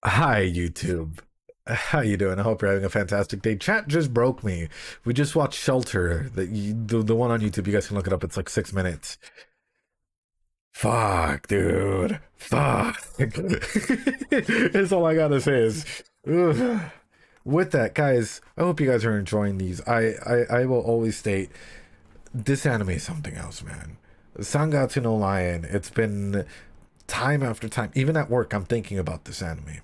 Hi, YouTube. How you doing? I hope you're having a fantastic day. Chat just broke me. We just watched Shelter, the one on YouTube. You guys can look it up. It's like 6 minutes. Fuck, dude. Fuck. That's all I gotta say is, ugh. With that, guys. I hope you guys are enjoying these. I will always state this anime is something else, man. Sangatsu no Lion. It's been time after time. Even at work, I'm thinking about this anime.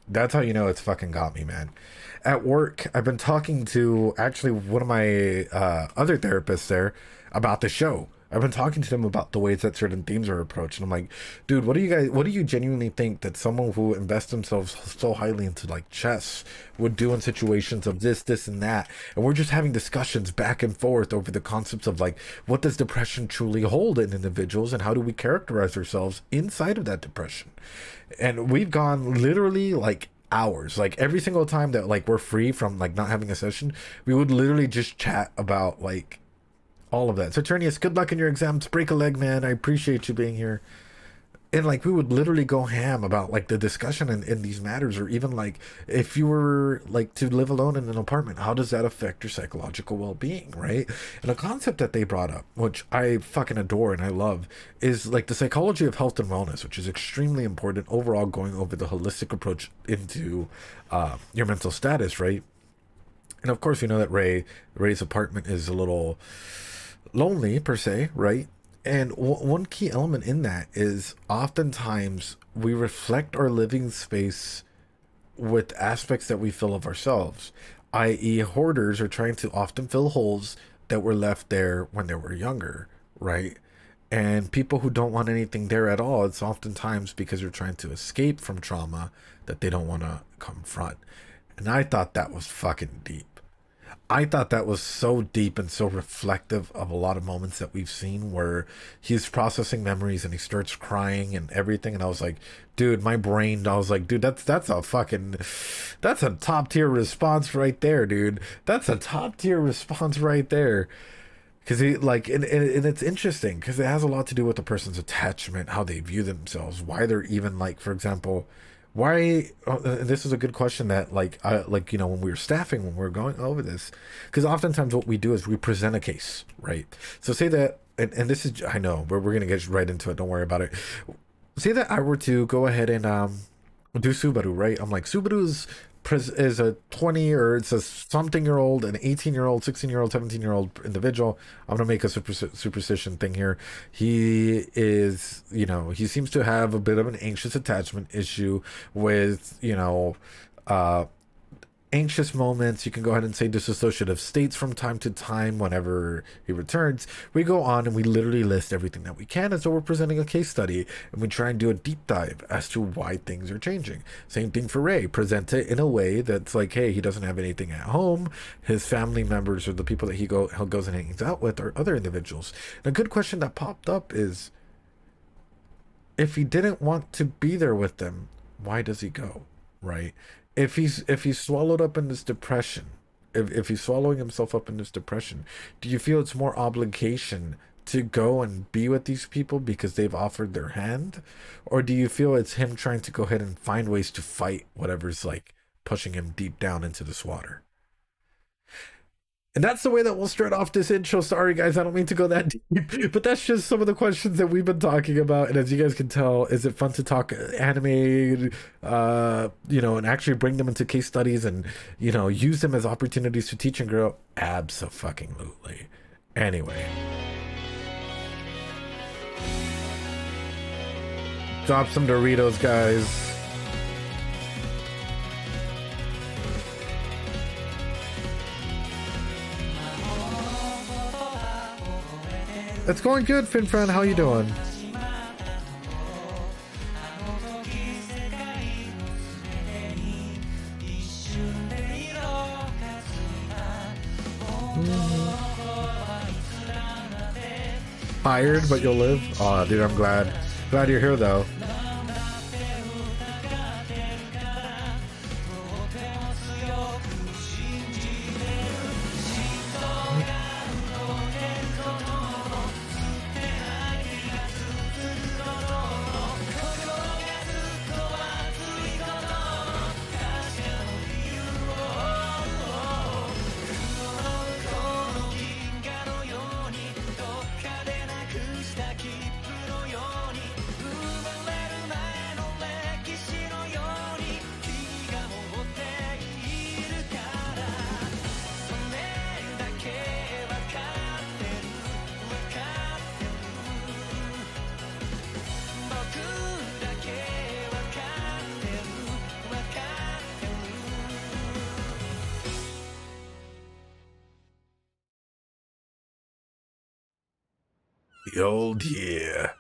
That's how you know it's fucking got me, man. At work, I've been talking to actually one of my other therapists there about the show. I've been talking to them about the ways that certain themes are approached, and I'm like, dude, what do you genuinely think that someone who invests themselves so highly into like chess would do in situations of this, and that? And we're just having discussions back and forth over the concepts of like, what does depression truly hold in individuals, and how do we characterize ourselves inside of that depression? And we've gone literally like hours, like every single time that like we're free from like not having a session, we would literally just chat about like all of that. So Ternius, good luck in your exams. Break a leg, man. I appreciate you being here. And like we would literally go ham about like the discussion in these matters, or even like if you were like to live alone in an apartment, how does that affect your psychological well-being, right? And a concept that they brought up, which I fucking adore and I love, is like the psychology of health and wellness, which is extremely important overall, going over the holistic approach into your mental status, right? And of course, we know that Ray's apartment is a little lonely per se, right? And one key element in that is oftentimes we reflect our living space with aspects that we feel of ourselves, i.e., hoarders are trying to often fill holes that were left there when they were younger, right? And people who don't want anything there at all, it's oftentimes because they're trying to escape from trauma that they don't want to confront. And I thought that was fucking deep. I thought that was so deep and so reflective of a lot of moments that we've seen where he's processing memories and he starts crying and everything. And I was like, dude, my brain, I was like, dude, that's a fucking, that's a top tier response right there, dude. That's a top tier response right there. Because he like, and it's interesting because it has a lot to do with the person's attachment, how they view themselves, why they're even like, for example, why this is a good question that like I like, you know, when we were staffing, when we were going over this, because oftentimes what we do is we present a case, right? So say that, and this is, I know we're gonna get right into it, don't worry about it. Say that I were to go ahead and do Subaru, right? I'm like, Subaru's is a 20 or it's a something year old, an 18-year old, 16-year old, 17-year-old individual. I'm gonna make a superstition thing here. He is, you know, he seems to have a bit of an anxious attachment issue with, you know, uh anxious moments. You can go ahead and say dissociative states from time to time whenever he returns. We go on and we literally list everything that we can as though we're presenting a case study, and we try and do a deep dive as to why things are changing. Same thing for Ray. Present it in a way that's like, hey, he doesn't have anything at home. His family members or the people that he goes and hangs out with are other individuals. And a good question that popped up is, if he didn't want to be there with them, why does he go? Right? If he's swallowed up in this depression, if he's swallowing himself up in this depression, do you feel it's more obligation to go and be with these people because they've offered their hand? Or do you feel it's him trying to go ahead and find ways to fight whatever's like pushing him deep down into this water? And that's the way that we'll start off this intro. Sorry, guys, I don't mean to go that deep, but that's just some of the questions that we've been talking about. And as you guys can tell, is it fun to talk anime, you know, and actually bring them into case studies and, you know, use them as opportunities to teach and grow? Abso-fucking-lutely. Anyway, drop some Doritos, guys. It's going good, Finfran. How you doing? Tired, but you'll live. Oh, dude, I'm glad. Glad you're here, though. The old year.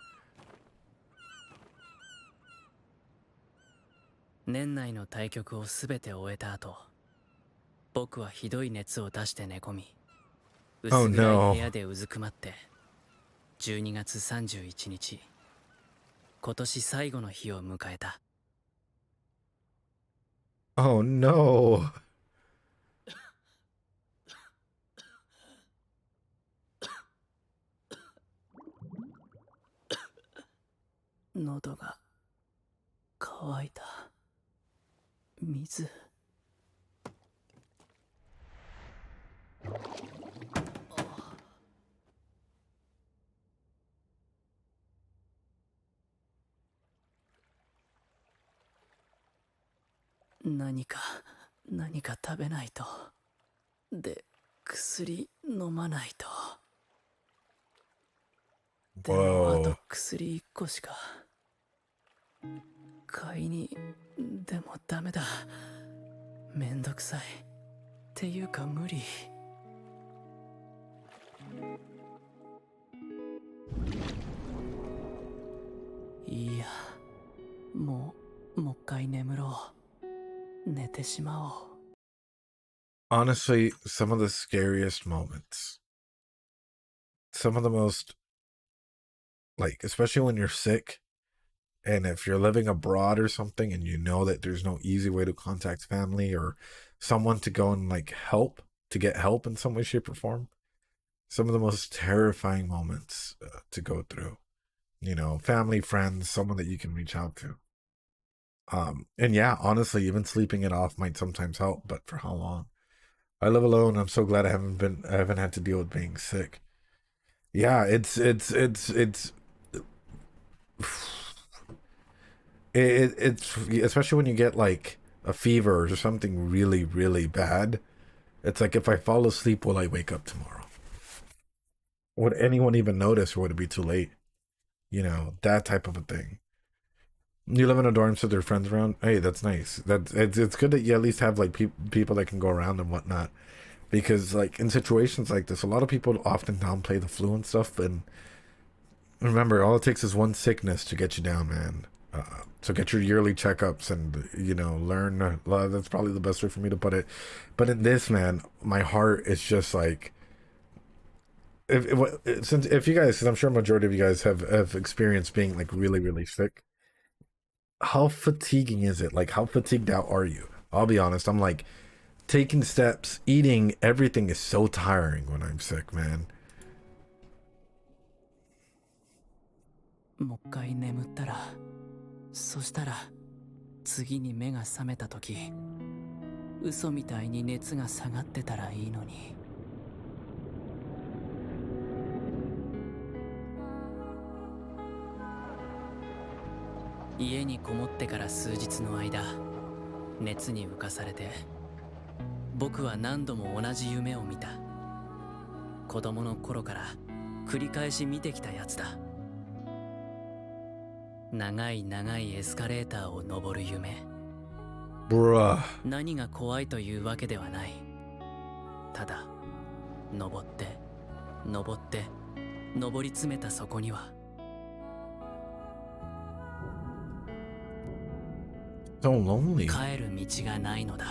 年内の対局をすべて終えた後、僕はひどい熱を出して寝込み、薄暗い部屋でうずくまって、12月31日、今年最後の日を迎えた。Oh no. 喉が渇いた。水。何か食べないと。で、薬飲まないと。でもあと薬1個しか。買いにでもダメだ。めんどくさい。っていうか無理。いいや、もう一回眠ろう。寝てしまおう。Honestly, some of the scariest moments. Some of the most, like, especially when you're sick, and if you're living abroad or something, and you know that there's no easy way to contact family or someone to go and, like, to get help in some way, shape, or form. Some of the most terrifying moments to go through. You know, family, friends, someone that you can reach out to. And yeah, honestly, even sleeping it off might sometimes help, but for how long? I live alone. I'm so glad I haven't had to deal with being sick. Yeah, it's especially when you get like a fever or something really, really bad. It's like, if I fall asleep, will I wake up tomorrow? Would anyone even notice, or would it be too late? You know, that type of a thing. You live in a dorm, so there are friends around. Hey, that's nice. It's good that you at least have like people that can go around and whatnot. Because like in situations like this, a lot of people often downplay the flu and stuff. And remember, all it takes is one sickness to get you down, man. So get your yearly checkups and, you know, learn. That's probably the best way for me to put it. But in this, man, my heart is just like, if you guys, because I'm sure a majority of you guys have experienced being like really, really sick. How fatiguing is it? Like, how fatigued out are you? I'll be honest. I'm like, taking steps, eating, everything is so tiring when I'm sick, man. もう一回眠ったら、そしたら次に目が覚めた時、嘘みたいに熱が下がってたらいいのに。家にこもってから数日の間、熱に浮かされて、僕は何度も同じ夢を見た。子供の頃から繰り返し見てきたやつだ。長い長いエスカレーターを登る夢。何が怖いというわけではない。ただ、登って登って登り詰めたそこには。So lonely. 帰る道がないのだ。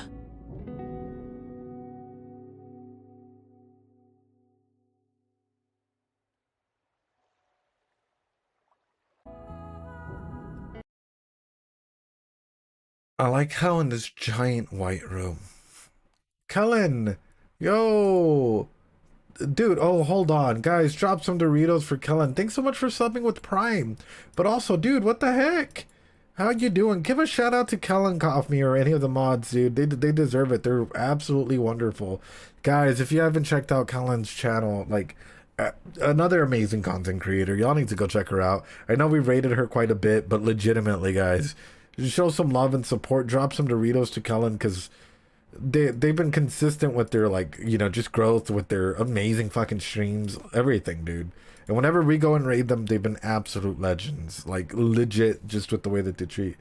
I like how in this giant white room, Kellen, yo, dude. Oh, hold on, guys. Drop some Doritos for Kellen. Thanks so much for subbing with Prime. But also, dude, what the heck? How you doing? Give a shout out to Kellen Coffee or any of the mods, dude. They deserve it. They're absolutely wonderful. Guys, if you haven't checked out Kellen's channel, like, another amazing content creator. Y'all need to go check her out. I know we rated her quite a bit, but legitimately, guys, show some love and support. Drop some Doritos to Kellen, because they've been consistent with their, like, you know, just growth, with their amazing fucking streams, everything, dude. And whenever we go and raid them, they've been absolute legends. Like, legit, just with the way that they treat.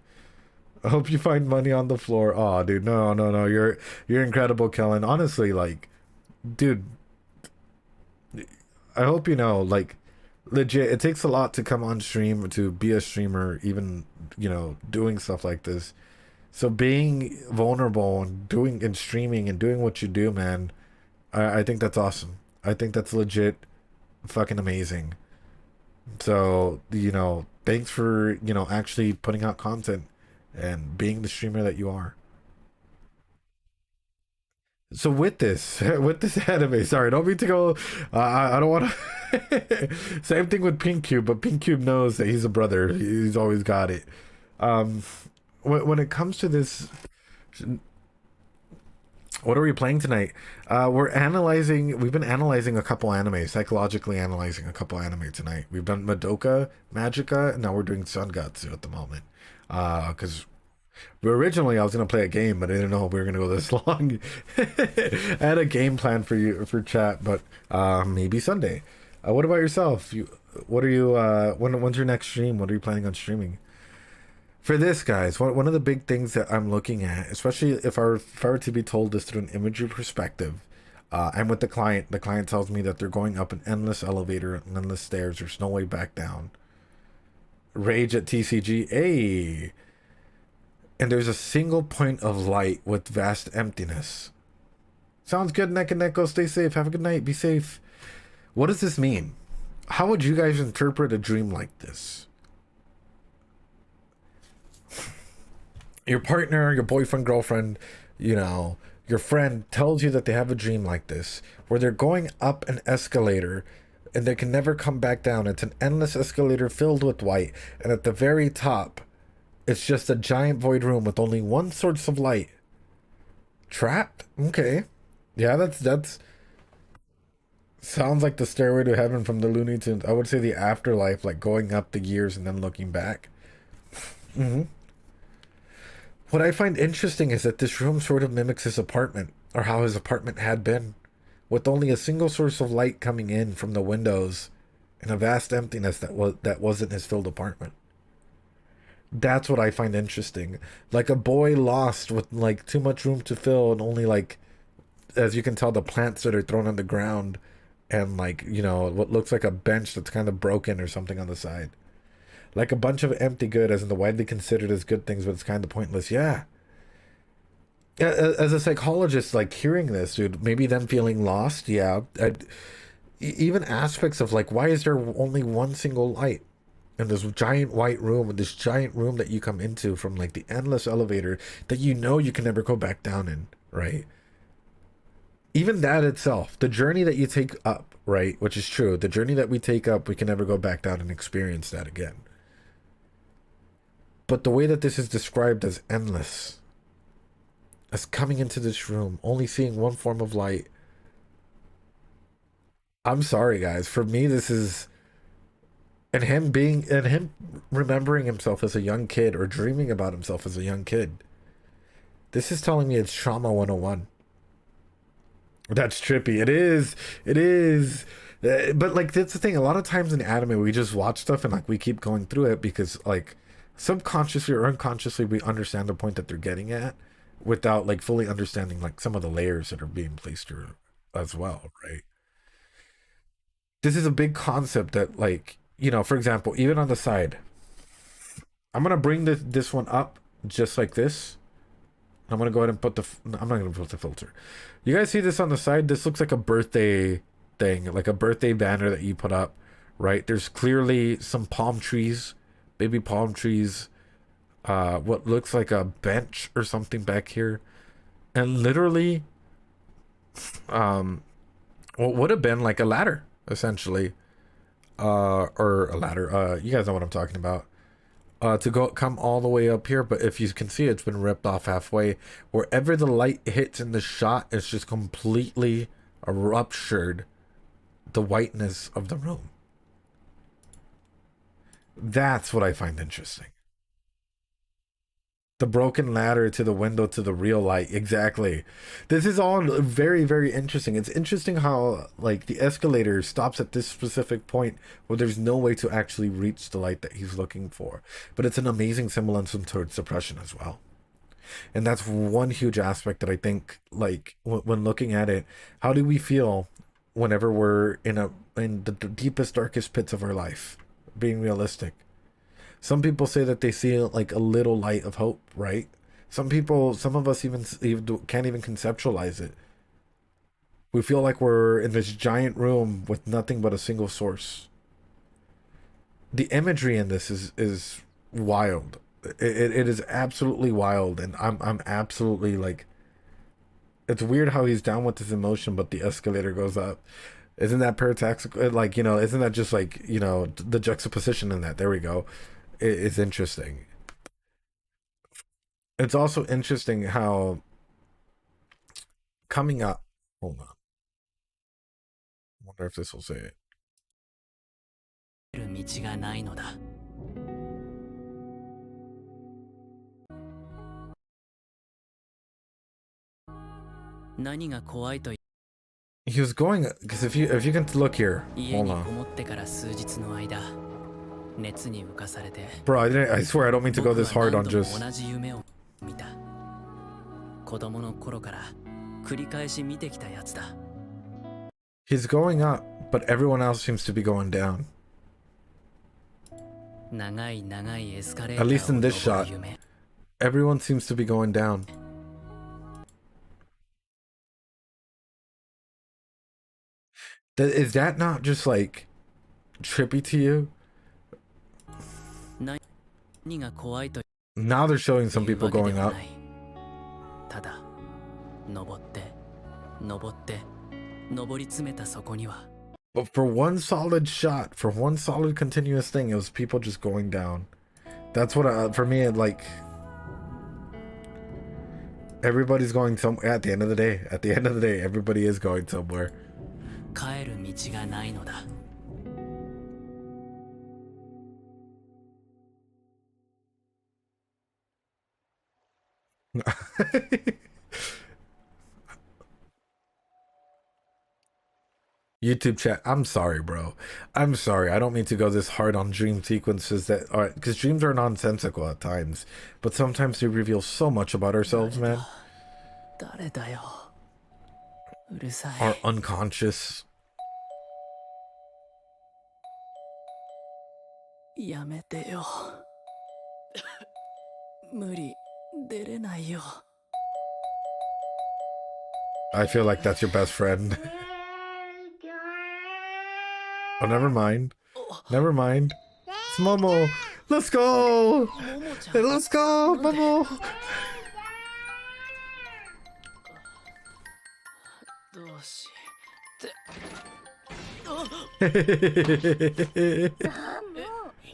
I hope you find money on the floor. Oh, dude, no. You're incredible, Kellen. Honestly, like, dude, I hope you know, like, legit, it takes a lot to come on stream, to be a streamer, even, doing stuff like this. So being vulnerable and doing and streaming and doing what you do, man, I think that's awesome. I think that's legit fucking amazing. So, thanks for, actually putting out content and being the streamer that you are. So with this, with this anime, sorry, don't mean to go. I don't want to. Same thing with Pink Cube, but Pink Cube knows that he's a brother. He's always got it. Um, when it comes to this, what are we playing tonight? We're analyzing. We've been analyzing a couple anime, psychologically analyzing a couple anime tonight. We've done Madoka Magica, and now we're doing Sungatsu at the moment. Because originally I was gonna play a game, but I didn't know we were gonna go this long. I had a game plan for you for chat, but maybe Sunday. What about yourself? What are you? When's your next stream? What are you planning on streaming? For this, guys, one of the big things that I'm looking at, especially if I were to be told this through an imagery perspective, I'm with the client. The client tells me that they're going up an endless elevator and endless stairs. There's no way back down. Rage at TCG. Hey, and there's a single point of light with vast emptiness. Sounds good, Neck and Neck. Go stay safe. Have a good night. Be safe. What does this mean? How would you guys interpret a dream like this? Your partner, your boyfriend, girlfriend, your friend tells you that they have a dream like this, where they're going up an escalator and they can never come back down. It's an endless escalator filled with light, and at the very top, it's just a giant void room with only one source of light. Trapped? Okay. Yeah, that's sounds like the stairway to heaven from the Looney Tunes. I would say the afterlife, like going up the years and then looking back. hmm What I find interesting is that this room sort of mimics his apartment, or how his apartment had been, with only a single source of light coming in from the windows and a vast emptiness that wasn't his filled apartment. That's what I find interesting. Like a boy lost with like too much room to fill, and only like, as you can tell, the plants that are thrown on the ground, and like, what looks like a bench that's kind of broken or something on the side. Like a bunch of empty good, as in the widely considered as good things, but it's kind of pointless. Yeah. As a psychologist, like hearing this, dude, maybe them feeling lost. Yeah. Even aspects of like, why is there only one single light in this giant white room, and this giant room that you come into from like the endless elevator that you can never go back down in, right? Even that itself, the journey that you take up, right? Which is true. The journey that we take up, we can never go back down and experience that again. But the way that this is described as endless, as coming into this room, only seeing one form of light. I'm sorry, guys. For me, this is, and him remembering himself as a young kid, or dreaming about himself as a young kid. This is telling me it's trauma 101. That's trippy. It is. It is. But like, that's the thing. A lot of times in anime, we just watch stuff and like we keep going through it because like subconsciously or unconsciously we understand the point that they're getting at, without like fully understanding like some of the layers that are being placed through as well, right? This is a big concept that, like, for example, even on the side, I'm gonna bring this one up just like this. I'm gonna go ahead and put I'm not gonna put the filter. You guys see this on the side? This looks like a birthday thing, like a birthday banner that you put up, right? There's clearly some palm trees, baby palm trees, what looks like a bench or something back here, and literally, what would have been like a ladder, essentially, or a ladder. You guys know what I'm talking about. To come all the way up here, but if you can see, it's been ripped off halfway. Wherever the light hits in the shot, it's just completely ruptured the whiteness of the room. That's what I find interesting. The broken ladder to the window to the real light. Exactly. This is all very, very interesting. It's interesting how like the escalator stops at this specific point where there's no way to actually reach the light that he's looking for. But it's an amazing symbolism towards depression as well. And that's one huge aspect that I think, like, when looking at it, how do we feel whenever we're in the deepest, darkest pits of our life. Being realistic. Some people say that they see like a little light of hope, right? Some of us even can't even conceptualize it. We feel like we're in this giant room with nothing but a single source. The imagery in this is wild. It is absolutely wild, and I'm absolutely like, it's weird how he's down with his emotion, but the escalator goes up. Isn't that paradoxical? Like, isn't that just like, the juxtaposition in that? There we go. It's interesting. It's also interesting how coming up. Hold on. I wonder if this will say it. 道がないのだ。何が怖いと。 He was going, because if you can look here, hold on. Bro, I swear I don't mean to go this hard on just. He's going up, but everyone else seems to be going down. At least in this shot, everyone seems to be going down. Is that not just like trippy to you? Now they're showing some people going up. But for one solid shot, for one solid continuous thing, it was people just going down. That's what, for me, like, everybody's going somewhere at the end of the day. At the end of the day, everybody is going somewhere. 帰る道がないのだ。YouTube chat, I'm sorry, bro. I'm sorry. I don't mean to go this hard on dream sequences that are, because dreams are nonsensical at times, but sometimes they reveal so much about ourselves, man. Our unconscious. やめてよ。無理出れないよ。 I feel like that's your best friend. Oh, never mind. Never mind. It's Momo. Let's go. Let's go, Momo. どうして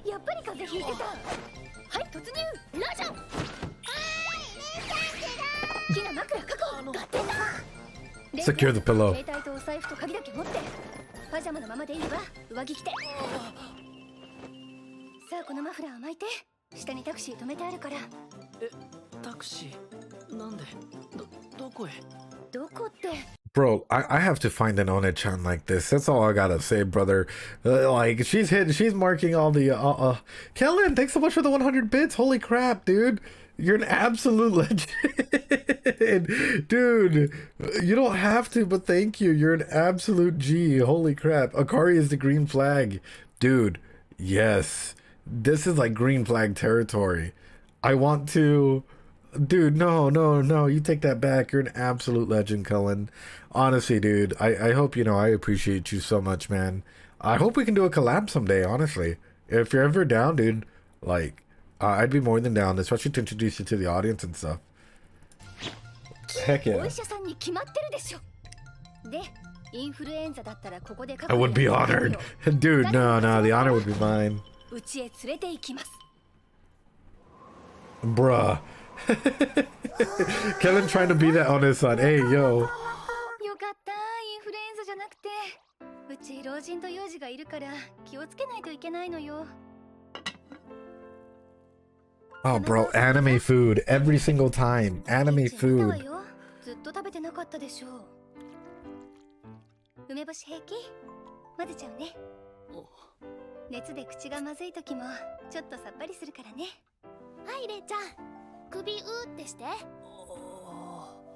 やっぱり風邪ひいてた。はい突入ラジャン。ひな枕確保合点だ。 Secure the pillow. 携帯とお財布と鍵だけ持ってパジャマのままでいいわ。上着着て。さあこのマフラーを巻いて。下にタクシー止めてあるから。え、タクシーなんでどこへ。どこって。 Bro, I have to find an Oba Chan like this. That's all I gotta say, brother. Like, she's marking all the, Kellen, thanks so much for the 100 bits. Holy crap, dude. You're an absolute legend. Dude, you don't have to, but thank you. You're an absolute G. Holy crap. Akari is the green flag. Dude, yes. This is like green flag territory. I want to... Dude, no, you take that back. You're an absolute legend, Cullen. Honestly, dude, I hope, I appreciate you so much, man. I hope we can do a collab someday, honestly. If you're ever down, dude, like, I'd be more than down, especially to introduce you to the audience and stuff. Heck yeah. I would be honored. Dude, no, the honor would be mine. Bruh. Kellen trying to be that on his son. Hey, yo. Oh, bro, anime food every single time. Anime food. ずっと食べてなかったでしょう。梅干し平気？混ぜちゃうね。熱で口がまずい時もちょっとさっぱりするからね。はい、れいちゃん。首うーってして。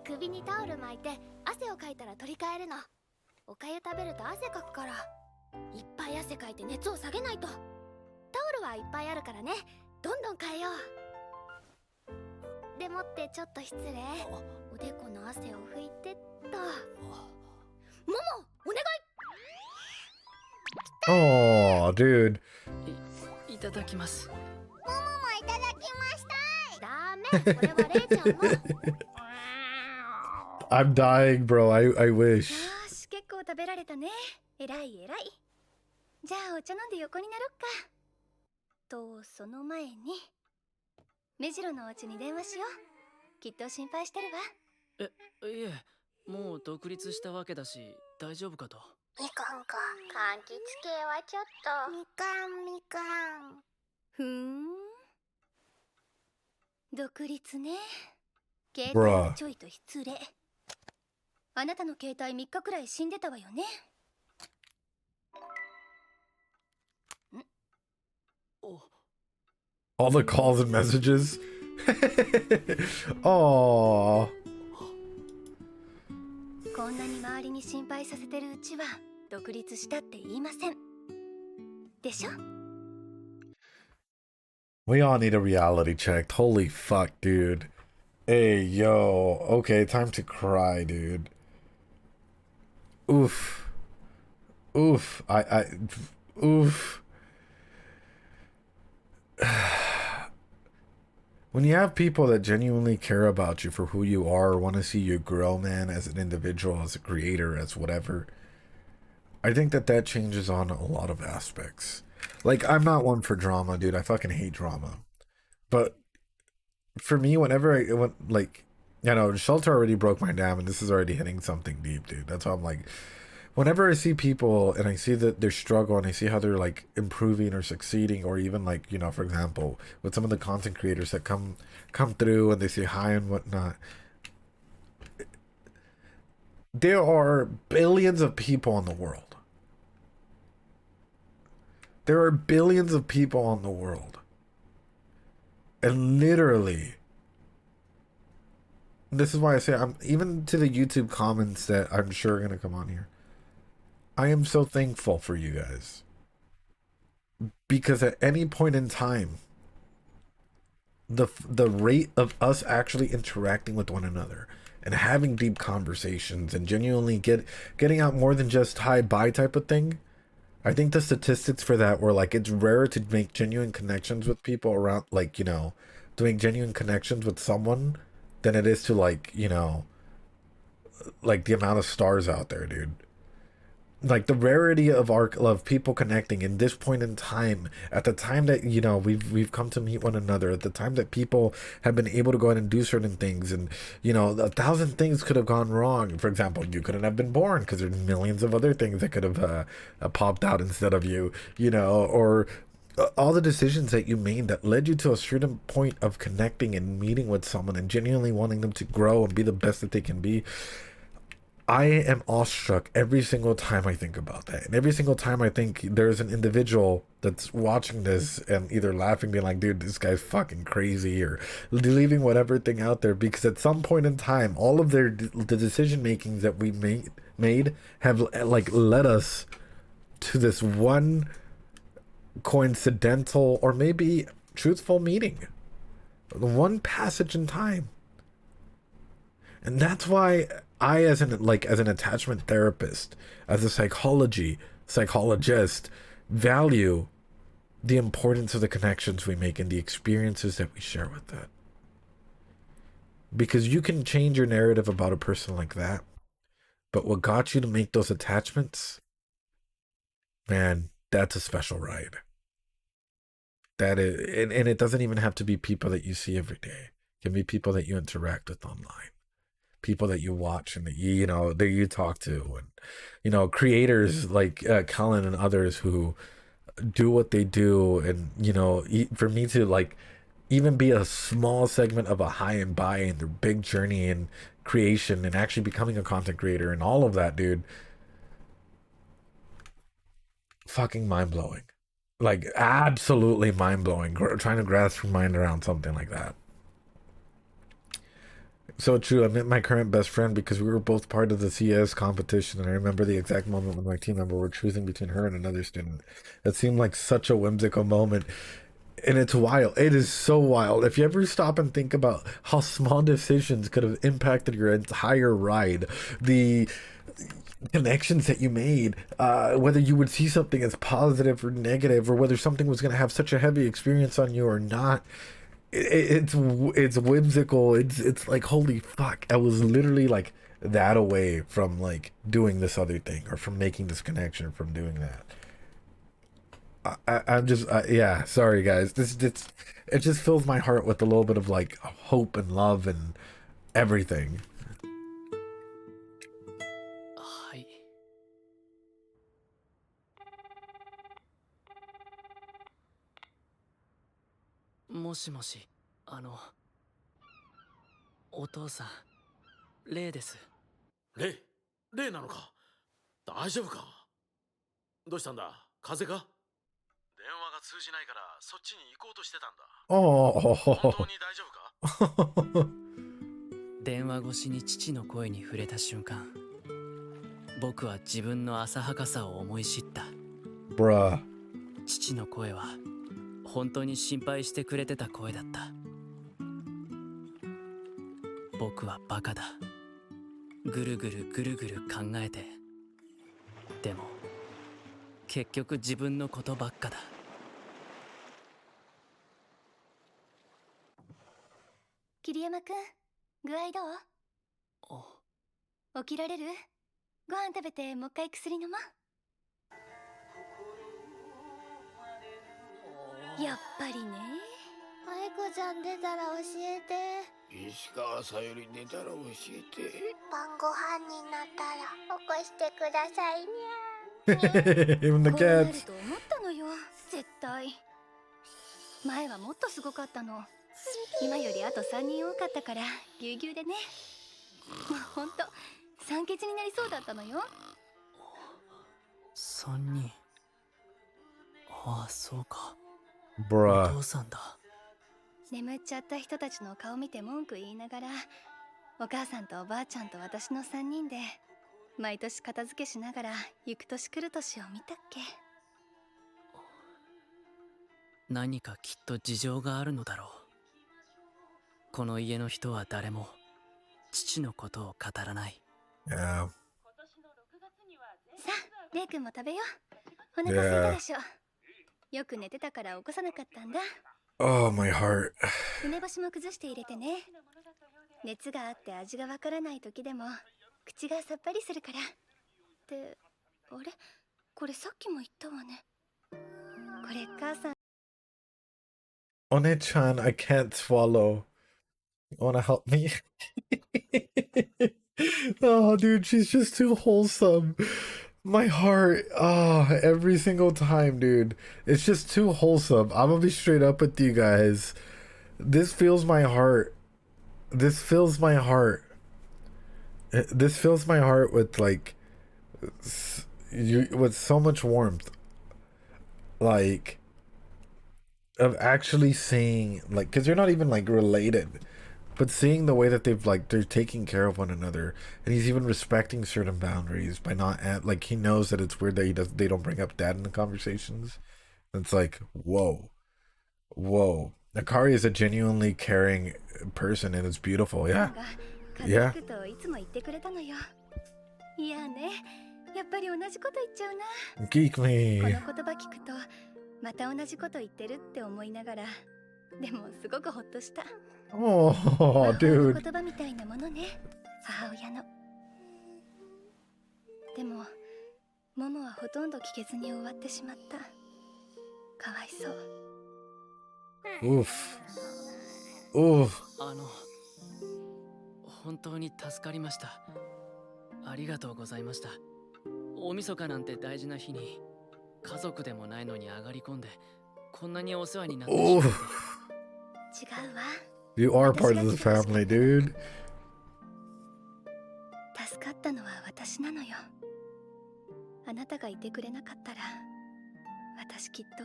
首にタオル巻いて汗をかいたら取り替えるの。おかゆ食べると汗かくから、いっぱい汗かいて熱を下げないと。タオルはいっぱいあるからね、どんどん変えよう。でもってちょっと失礼。おでこの汗を拭いてっと。モモ、お願い。 Oh, dude. いただきます。モモもいただきました。ダメ、これはレイちゃんの。I'm dying, bro. I wish. よし、結構食べられたね。えらいえらい。じゃあお茶飲んで横になろっか。と、その前に目白のお家に電話しよう。きっと心配してるわ。いえ、もう独立したわけだし大丈夫かと。みかんか。柑橘系はちょっと。みかんみかん。ふん。独立ね。携帯はちょいと失礼。あなたの携帯3日くらい死んでたわよね。All the calls and messages. Oh. こんなに周りに心配させてるうちは独立したって言いません。でしょ? We all need a reality check. Holy fuck, dude. Hey, yo. Okay, time to cry, dude. Oof. Oof. Oof. When you have people that genuinely care about you for who you are, want to see you grow, man, as an individual, as a creator, as whatever, I think that changes on a lot of aspects. Like, I'm not one for drama, dude. I fucking hate drama. But for me, whenever I went, like, you know, Shelter already broke my dam, and this is already hitting something deep, dude. That's why I'm like, whenever I see people and I see that their struggle and I see how they're like improving or succeeding, or even like, you know, for example, with some of the content creators that come through and they say hi and whatnot, there are billions of people in the world. There are billions of people in the world. And literally, this is why I say, I'm even to the YouTube comments that I'm sure are going to come on here, I am so thankful for you guys, because at any point in time, the rate of us actually interacting with one another and having deep conversations and genuinely getting out more than just hi bye type of thing, I think the statistics for that were like, it's rarer to make genuine connections with people around, like, you know, to make genuine connections with someone than it is to, like, you know, like the amount of stars out there, dude. Like the rarity of people connecting in this point in time, at the time that, you know, we've come to meet one another, at the time that people have been able to go ahead and do certain things, and, you know, 1,000 things could have gone wrong. For example, you couldn't have been born because there's millions of other things that could have popped out instead of you, you know, or all the decisions that you made that led you to a certain point of connecting and meeting with someone and genuinely wanting them to grow and be the best that they can be. I am awestruck every single time I think about that. And every single time I think there's an individual that's watching this and either laughing, being like, dude, this guy's fucking crazy, or leaving whatever thing out there, because at some point in time, all of the decision makings that we made have like led us to this one coincidental or maybe truthful meeting, one passage in time. And that's why I, as an attachment therapist, as a psychologist, value the importance of the connections we make and the experiences that we share with that. Because you can change your narrative about a person like that, but what got you to make those attachments, man, that's a special ride. That is, and it doesn't even have to be people that you see every day. It can be people that you interact with online, people that you watch and that you know that you talk to, and, you know, creators like Kellen and others who do what they do. And, you know, for me to like even be a small segment of a high and bye in their big journey and creation and actually becoming a content creator and all of that, dude, fucking mind-blowing. Like, absolutely mind-blowing. Trying to grasp your mind around something like that. So true. I met my current best friend because we were both part of the CS competition, and I remember the exact moment when my team member were choosing between her and another student. It seemed like such a whimsical moment, and it's wild. It is so wild. If you ever stop and think about how small decisions could have impacted your entire ride, the connections that you made, whether you would see something as positive or negative, or whether something was going to have such a heavy experience on you or not. It's whimsical. It's like, holy fuck, I was literally like that away from like doing this other thing, or from making this connection, or from doing that. I'm just yeah, sorry guys, it just fills my heart with a little bit of like hope and love and everything. はい。もしもし、お父さん、レイです。レイなのか？大丈夫か？どうしたんだ？風邪か？電話が通じないからそっちに行こうとしてたんだ。本当に大丈夫か？電話越しに父の声に触れた瞬間、僕は自分の浅はかさを思い知った。父の声は本当に心配してくれてた声だった。僕はバカだ。ぐるぐるぐるぐる考えて。でも結局自分のことばっかだ。桐山くん、具合どう？起きられる？ご飯食べてもう一回薬飲もう。やっぱりね。愛子ちゃん出たら教えて。石川さゆり出たら教えて。晩ご飯になったら起こしてくださいにゃ。Even the こうなる cats. と思ったのよ、絶対。前はもっとすごかったの。今よりあと3人多かったからぎゅうぎゅうでね。もうほんと酸欠になりそうだったのよ。3人。ああ、そうか。Bruh. お父さんだ。眠っちゃった人たちの顔見て文句言いながら、お母さんとおばあちゃんと私の3人で毎年片付けしながら行く年来る年を見たっけ。何かきっと事情があるのだろう。この家の人は誰も父のことを語らない。Yeah. さあ、レイ君も食べよう。お腹空いたでしょ。よく寝てたから起こさなかったんだ。Oh, my heart. 梅干しも崩して入れてね。熱があって味がわからない時でも口がさっぱりするから。ってあれ、これさっきも言ったわね。これ母さん。One-chan, I can't swallow. You wanna help me? Oh, dude, she's just too wholesome. My heart, every single time, dude. It's just too wholesome. I'm gonna be straight up with you guys. This fills my heart. This fills my heart. This fills my heart with like, with so much warmth. Like, of actually seeing, like, because they're not even like related, but seeing the way that they're taking care of one another, and he's even respecting certain boundaries by not like, he knows that it's weird that they don't bring up dad in the conversations. It's like, whoa. Akari is a genuinely caring person, and it's beautiful. Yeah.いつも言ってくれたのよ。いやね、やっぱり同じこと言っちゃうな。Geek この me. 言葉聞くとまた同じこと言ってるって思いながら、でもすごくほっとした。Oh, 魔法の dude. 言葉みたいなものね、母親の。でもモモはほとんど聞けずに終わってしまった。かわいそう。Oof. Oof. 本当に助かりました。ありがとうございました。大晦日なんて大事な日に家族でもないのに上がり込んでこんなにお世話になってしまって。違うわ。You are part of the family, dude. 助かったのは私なのよ。あなたがいてくれなかったら、私きっと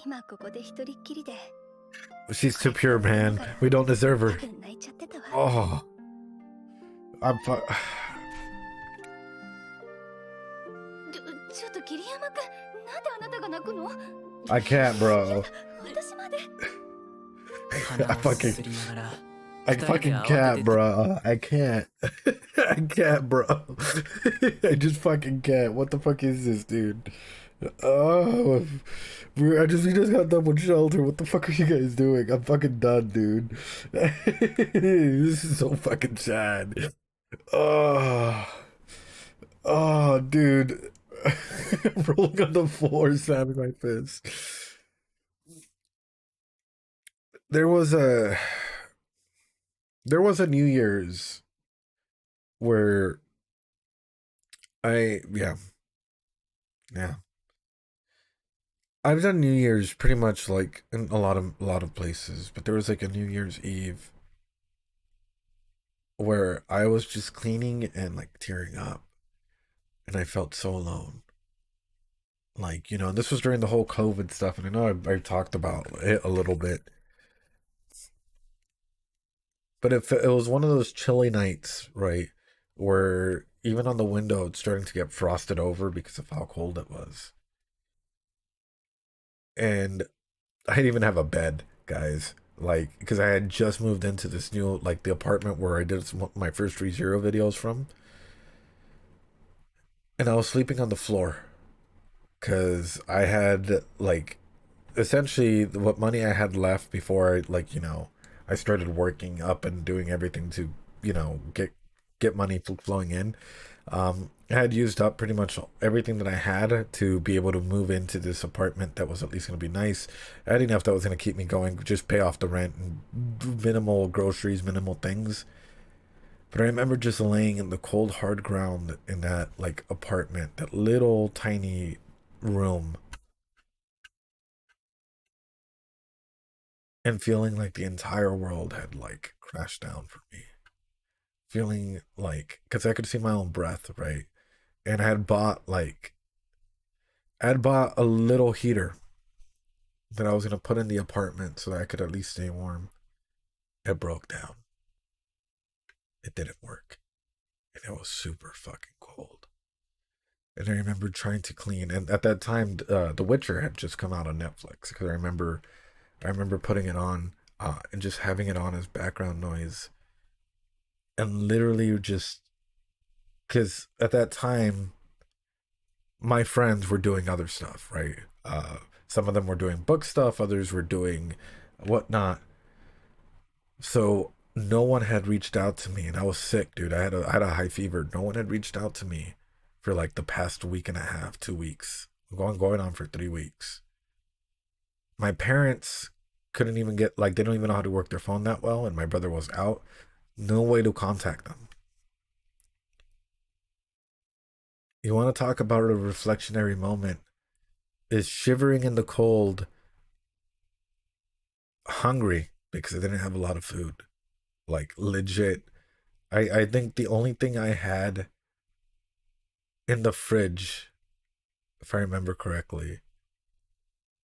今ここで一人っきりで。 She's too pure, man. We don't deserve her. 泣いちゃってたわ。Oh, I'm. ちょっと桐山くん、なんであなたが泣くの？ I can't, bro. 私まで。I fucking can't, bro. I can't. I can't, bro. I just fucking can't. What the fuck is this, dude? Oh, we just got done with shelter. What the fuck are you guys doing? I'm fucking done, dude. This is so fucking sad. Oh, oh, dude. I'm rolling on the floor, slamming my fist. There was a New Year's where yeah. I've done New Year's pretty much like in a lot of places, but there was like a New Year's Eve where I was just cleaning and like tearing up, and I felt so alone. Like, you know, this was during the whole COVID stuff, and I know I talked about it a little bit. But it was one of those chilly nights, right, where even on the window it's starting to get frosted over because of how cold it was. And I didn't even have a bed, guys. Like, because I had just moved into this new, like, the apartment where I did my first ReZero videos from. And I was sleeping on the floor. Because I had, like, essentially what money I had left before I, like, you know, I started working up and doing everything to, you know, get money flowing in. I had used up pretty much everything that I had to be able to move into this apartment that was at least going to be nice. I had enough that was going to keep me going, just pay off the rent and minimal groceries, minimal things. But I remember just laying in the cold, hard ground in that, like, apartment, that little tiny room, and feeling like the entire world had, like, crashed down for me. Feeling like, because I could see my own breath, right? And I had bought a little heater that I was going to put in the apartment so that I could at least stay warm. It broke down. It didn't work. And it was super fucking cold. And I remember trying to clean. And at that time, The Witcher had just come out on Netflix. Because I remember putting it on and just having it on as background noise. And literally just... Because at that time, my friends were doing other stuff, right? Some of them were doing book stuff, others were doing whatnot. So no one had reached out to me, and I was sick, dude. I had a high fever. No one had reached out to me for like the past week and a half, 2 weeks, going on for 3 weeks. My parents couldn't even get, like, they don't even know how to work their phone that well, and my brother was out. No way to contact them. You want to talk about a reflectionary moment? Is shivering in the cold, hungry because I didn't have a lot of food. Like, legit. I think the only thing I had in the fridge, if I remember correctly,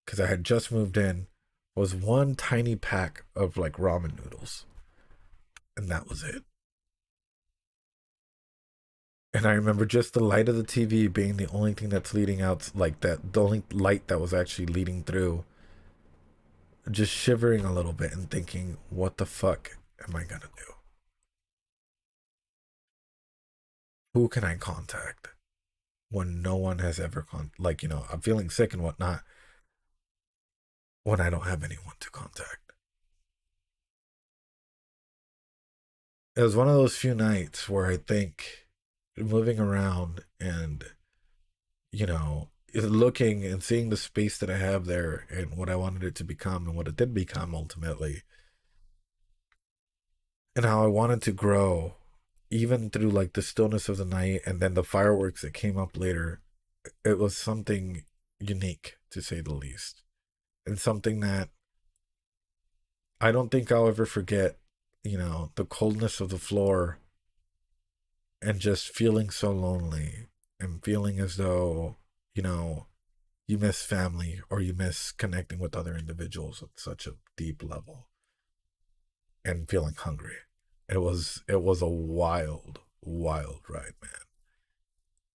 because I had just moved in, was one tiny pack of, like, ramen noodles. And that was it. And I remember just the light of the TV being the only thing that's leading out, like, that, the only light that was actually leading through. Just shivering a little bit and thinking, what the fuck am I gonna do? Who can I contact when no one has ever like, you know, I'm feeling sick and whatnot, when I don't have anyone to contact. It was one of those few nights where I think moving around and, you know, looking and seeing the space that I have there and what I wanted it to become and what it did become ultimately, and how I wanted to grow even through, like, the stillness of the night and then the fireworks that came up later. It was something unique, to say the least, and something that I don't think I'll ever forget. You know, the coldness of the floor and just feeling so lonely and feeling as though, you know, you miss family or you miss connecting with other individuals at such a deep level, and feeling hungry. It was a wild ride, man.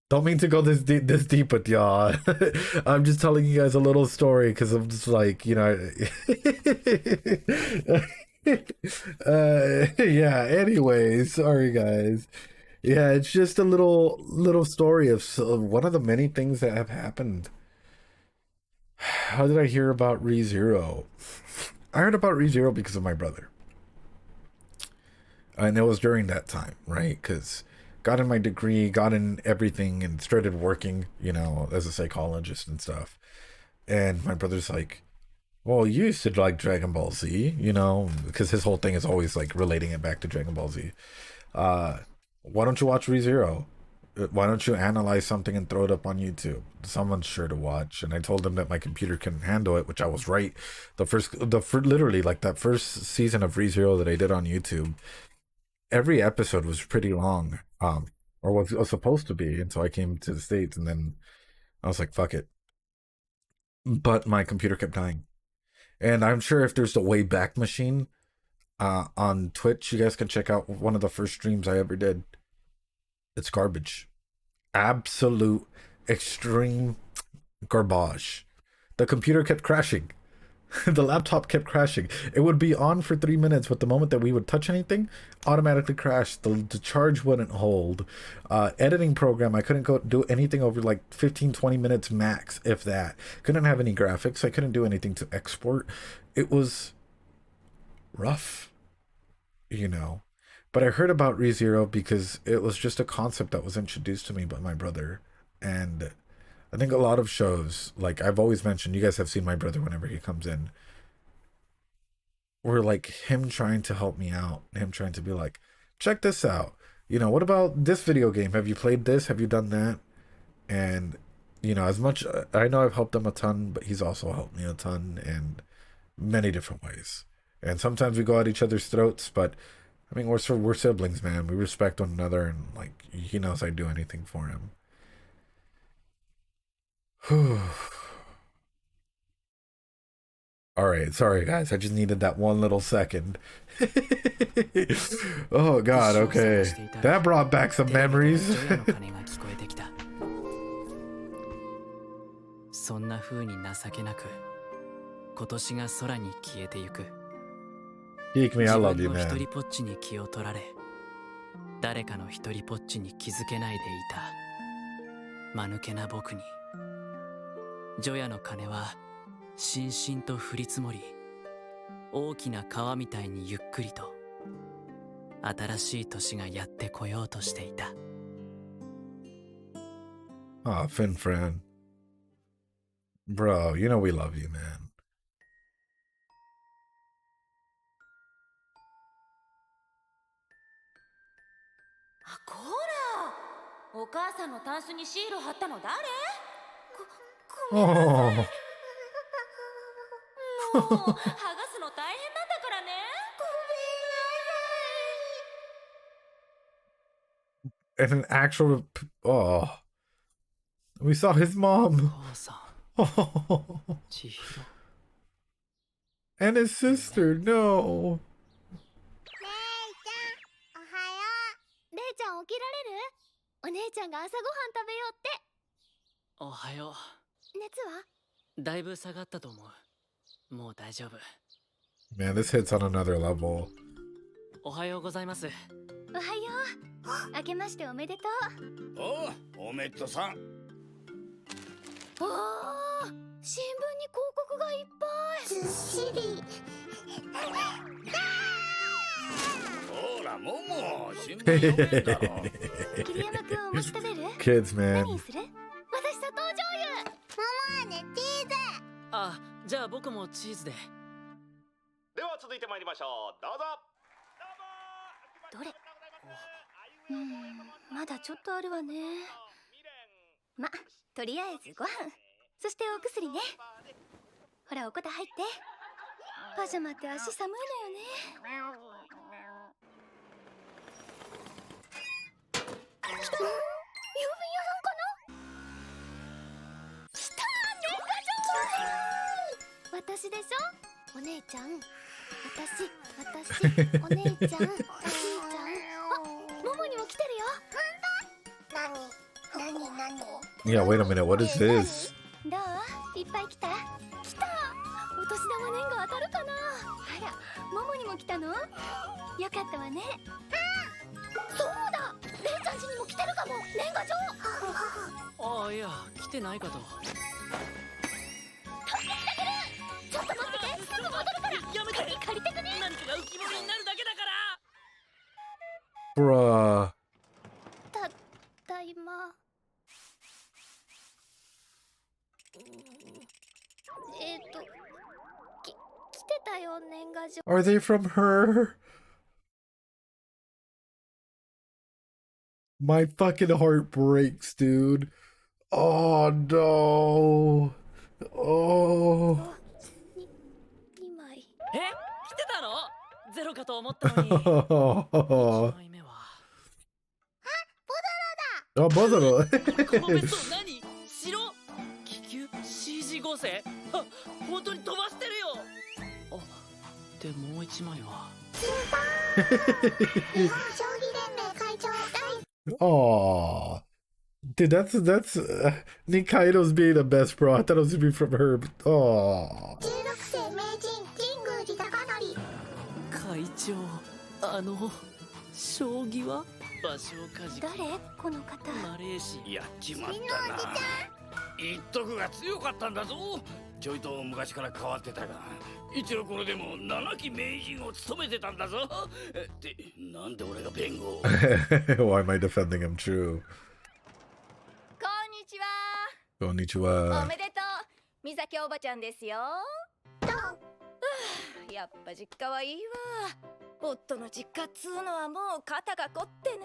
Don't mean to go this deep with y'all. I'm just telling you guys a little story because I'm just like, you know. Yeah. Anyways, sorry guys. Yeah, it's just a little story of one of the many things that have happened. How did I hear about ReZero? I heard about ReZero because of my brother. And it was during that time, right? Because got in my degree, got in everything, and started working, you know, as a psychologist and stuff. And my brother's like, well, you used to like Dragon Ball Z, you know, because his whole thing is always like relating it back to Dragon Ball Z. Why don't you watch ReZero? Why don't you analyze something and throw it up on YouTube? Someone's sure to watch. And I told him that my computer couldn't handle it, which I was right. Literally like that first season of ReZero that I did on YouTube, every episode was pretty long, or was supposed to be, until I came to the States, and then I was like, fuck it. But my computer kept dying. And I'm sure if there's the Wayback Machine on Twitch, you guys can check out one of the first streams I ever did. It's garbage. Absolute extreme garbage. The computer kept crashing. The laptop kept crashing. It would be on for 3 minutes, but the moment that we would touch anything, automatically crash. The charge wouldn't hold. Editing program, I couldn't do anything over like 15-20 minutes max, if that. Couldn't have any graphics. I couldn't do anything to export. It was rough, you know. But I heard about ReZero because it was just a concept that was introduced to me by my brother. And I think a lot of shows, like I've always mentioned, you guys have seen my brother whenever he comes in, were like him trying to help me out, him trying to be like, check this out. You know, what about this video game? Have you played this? Have you done that? And, you know, as much, I know I've helped him a ton, but he's also helped me a ton in many different ways. And sometimes we go at each other's throats, but I mean, we're siblings, man. We respect one another, and like, he knows I'd do anything for him. All right, sorry guys, I just needed that one little second. Oh god, okay, that brought back some memories. そんな風に情けなく今年が空に消えてゆく。 Geek me, I love you, 自分の man. 一人ぽっちに気を取られ、誰かの一人ぽっちに気づけないでいた間抜けな僕に、除夜の鐘はしんしんと降り積もり、大きな川みたいにゆっくりと新しい年がやってこようとしていた。Aw, Finn friend. Bro, you know we love you, man. あ、こら、お母さんのタンスにシール貼ったの誰？ごめんなさい。もう剥がすの大変なんだからね。And an actual, oh, we saw his mom. Oh. And his sister, no. レイちゃん起きられる？お姉ちゃんが朝ごはん食べようって。おはよう。熱は？だいぶ下がったと思う。もう大丈夫。Man, this hits on another level. おはようございます。おはよう。明けましておめでとう。おめっとさん。おお、新聞に広告がいっぱい。ずっしり。ほら、もも、新聞読めんだろ。桐山くんお餅食べる？ Kids, man. 何にする？私砂糖醤油。ママはね、チーズ。あ、じゃあ僕もチーズで。では続いて参りましょう。どうぞ。どれ？まだちょっとあるわね。ま、とりあえずご飯、そしてお薬ね。ほら、おこた入って。パジャマって足寒いのよね。郵便屋さんかな？来た、年賀状！私でしょ？お姉ちゃん。私、お姉ちゃん。Yeah, wait a minute, what is this? どう？いっぱい来た？来た！お年玉年賀当たるかな？あら、ももにも来たの？よかったわね。そうだ！レイちゃん家にも来てるかも。年賀状。ああ、いや、来てないかと。助けてあげる！ちょっと待ってて、すぐ戻るから。やめて！借りてくね。何かが浮き彫りになるだけだから。Bruh. たいま。来てたよ、年賀状。 Are they from her? My fucking heart breaks, dude. Oh no. Oh. 2枚。え、来てたの？ゼロかと思ったのに。1枚目は。Oh, both of このベ them. ッド何？白？気球 CG 合成？あ、本当に飛ばしてるよ。あ、でもう1枚は。Oh. Dude, that's Nikaido's being the best, bro. I thought it was gonna be from her. But, oh. 会長、将棋は場所をかじき。誰？この方。マレーシやっちまったな。一徳が強かったんだぞ。ちょいと昔から変わってたが、一応これでも7期名人を務めてたんだぞ。ってなんで俺が弁護を？ Why am I defending him? True. こんにちは。お Konnichiwa. めでとう。美咲おばちゃんですよ。やっぱ実家はいいわ。夫の実家っつうのはもう肩が凝ってね。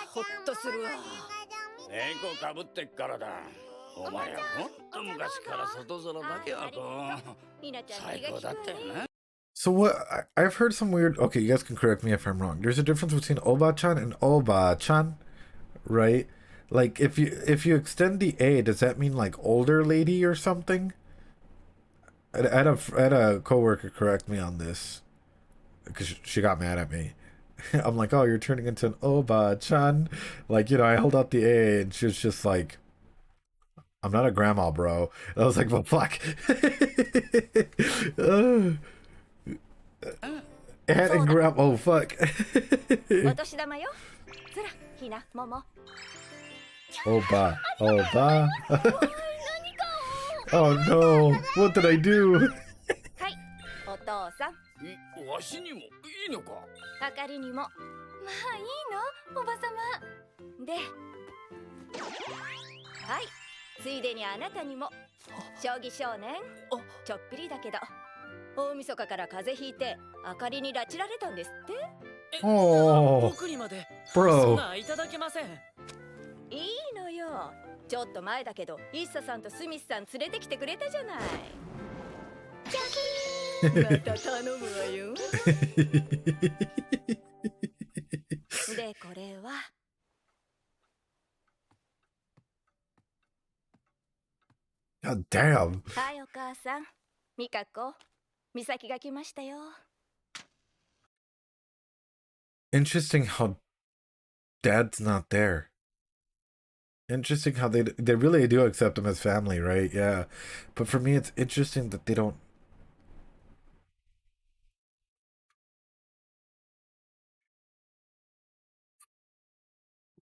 ほっとするわ。猫かぶってっからだ。お前はほんと昔から外空だけはこう最高だったよな。 So what? I've heard some weird. Okay, you guys can correct me if I'm wrong. There's a difference between Oba Chan and Oba Chan, right? Like if you extend the A, does that mean like older lady or something? I had a coworker correct me on this because she got mad at me. I'm like, oh, you're turning into an Oba Chan, like, you know. I held out the A, and she was just like, I'm not a grandma, bro. And I was like, well, fuck. And grab. Oh, fuck. お年玉よ。つら、ひな、もも。Oba. Oh no. What did I do? はい、お父さん。わしにもいいのか？あかりにも。まあいいの、おばさま。で、はい、ついでにあなたにも。将棋少年。ちょっぴりだけど、大晦日から風邪ひいて、あかりに拉致られたんですって。Oh, 僕にまで。 bro. そんないただけません。いいのよ。ちょっと前だけど、イッサさんとスミスさん連れてきてくれたじゃない。また頼むわよ。で、これは。God damn. はい、お母さん。美香子、美咲が来ましたよ。Interesting how dad's not there. Interesting how they really do accept him as family, right? Yeah. But for me, it's interesting that they don't.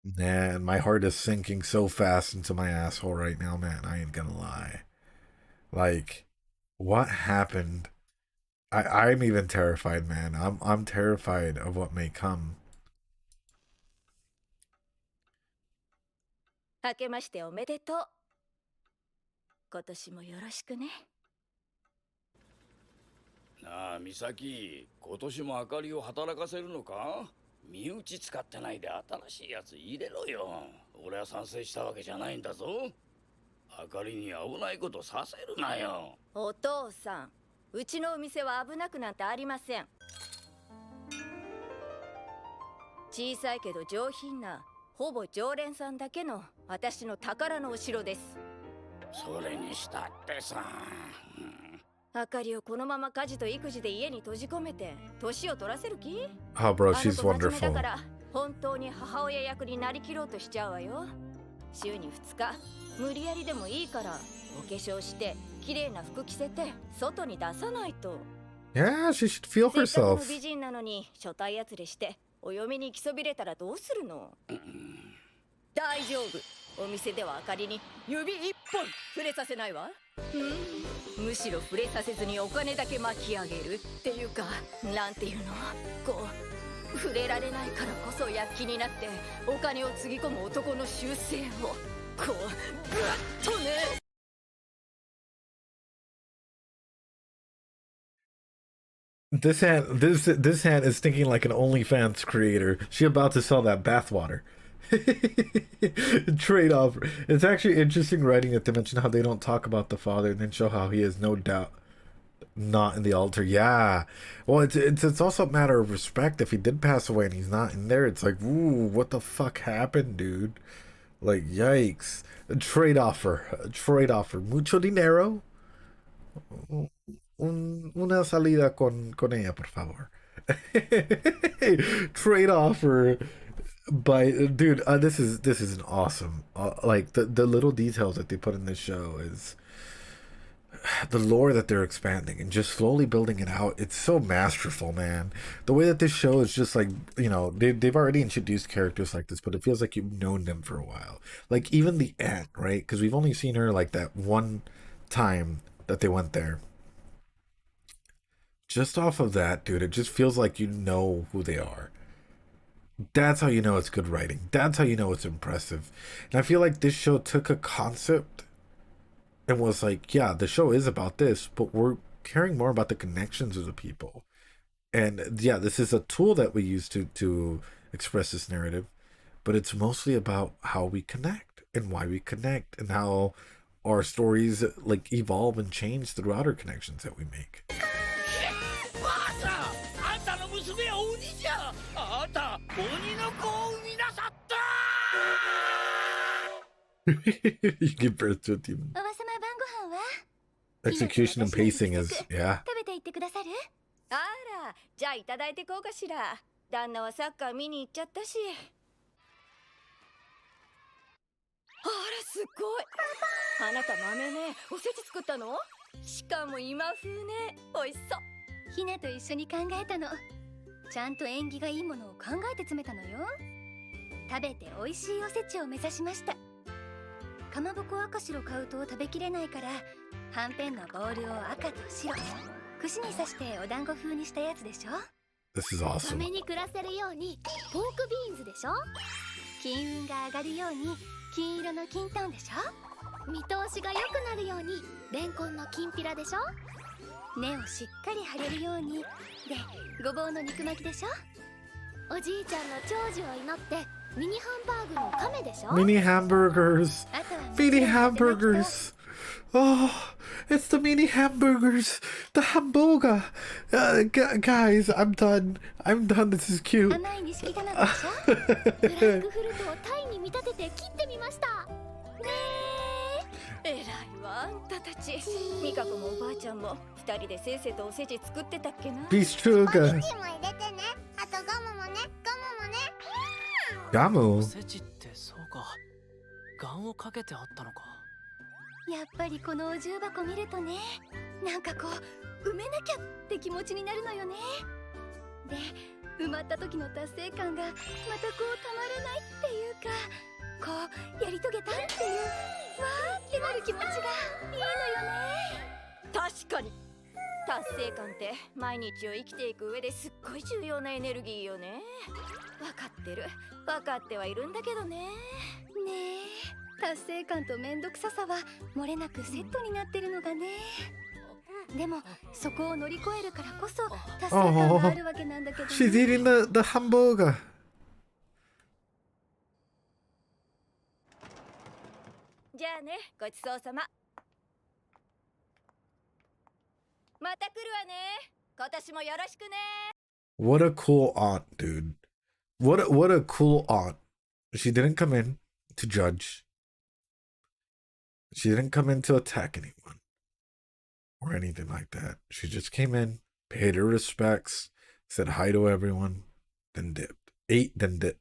Man, my heart is sinking so fast into my asshole right now, man. I ain't gonna lie. Like, what happened? I'm even terrified, man. I'm terrified of what may come. 明けましておめでとう。今年もよろしくね。なあ、美咲、今年もあかりを働かせるのか？身内使ってないで新しいやつ入れろよ。俺は賛成したわけじゃないんだぞ。あかりに危ないことさせるなよ。お父さん、うちのお店は危なくなんてありません。小さいけど上品な、ほぼ常連さんだけの私の宝のお城です。それにしたってさ。あかりをこのまま家事と育児で家に閉じ込めて年を取らせる気？ Oh, bro, she's あの子真面目だ wonderful. から本当に母親役になりきろうとしちゃうわよ。週に2日無理やりでもいいからお化粧して綺麗な服着せて外に出さないと。 Yeah, she should feel せっかくの herself. 美人なのに初対やつれしてお嫁に行きそびれたらどうするの？大丈夫、お店ではあかりに指一本触れさせないわ。むしろ触れさせずにお金だけ巻き上げるっていうか、なんていうの、こう触れられないからこそ躍起になってお金をつぎ込む男の習性をこうグッとね。This hand is thinking like an OnlyFans creator. She about to sell that bathwater. Trade off. It's actually interesting writing it to mention how they don't talk about the father and then show how he is no doubt not in the altar. Yeah. Well, it's also a matter of respect. If he did pass away and he's not in there, it's like, ooh, what the fuck happened, dude? Like, yikes. A trade offer. Mucho dinero. Una salida con ella, por favor. Trade offer. By dude, this is an awesome. Like the little details that they put in this show is the lore that they're expanding and just slowly building it out. It's so masterful, man. The way that this show is just like, you know, they've already introduced characters like this, but it feels like you've known them for a while. Like even the aunt, right? Because we've only seen her like that one time that they went there. Just off of that, dude, it just feels like you know who they are. That's how you know it's good writing. That's how you know it's impressive. And I feel like this show took a concept and was like, yeah, the show is about this, but we're caring more about the connections of the people. And yeah, this is a tool that we use to express this narrative, but it's mostly about how we connect and why we connect and how our stories like evolve and change throughout our connections that we make. You give birth to a demon. Execution and pacing is, yeah. あら、じゃあいただいてこうかしら。旦那はサッカー見に行っちゃったし。あら、すごい。あなた豆ね、おせち作ったの？しかも今風ね、おいしそう。ひなと一緒に考えたの。ちゃんと縁起がいいものを考えて詰めたのよ。食べて美味しいおせちを目指しました。かまぼこ赤白買うと食べきれないから、はんぺんのボールを赤と白、串に刺してお団子風にしたやつでしょ。This is awesome. サメに暮らせるようにポークビーンズでしょ。金運が上がるように金色の金トンでしょ。見通しが良くなるようにレンコンのきんぴらでしょ。根をしっかり張れるようにでごぼうの肉巻きでしょ。おじいちゃんの長寿を祈ってミニハンバーグの亀でしょ。 Mini hamburgers. Mini hamburgers. Oh, it's the mini hamburgers. The hamburger. Guys, I'm done. This is cute. 甘い錦玉でしょ。ブラックフルトをタイに見立てて切ってみました。ねえらいわ、あんたたち。ミカ子もおばあちゃんも二人でせいせいとおせち作ってたっけな。Beef sugar. おにぎりも入れてね。あとガムもね、ガム。おせちってそうか。ガンをかけてあったのか。やっぱりこのお重箱見るとね、なんかこう埋めなきゃって気持ちになるのよね。で、埋まった時の達成感がまたこうたまらないっていうか、こうやり遂げたっていうわーってなる気持ちがいいのよね。確かに達成感って毎日を生きていく上ですっごい重要なエネルギーよね。分かってる、分かってはいるんだけどね。ねえ、達成感と面倒くささは漏れなくセットになってるのがね。でもそこを乗り越えるからこそ達成感があるわけなんだけどね。She's eating the hamburger. じゃあね、ごちそうさま。また来るわね。今年もよろしくね。What a cool aunt, dude. What a cool aunt. She didn't come in to judge. She didn't come in to attack anyone or anything like that. She just came in, paid her respects, said hi to everyone, then dipped. Ate, then dipped.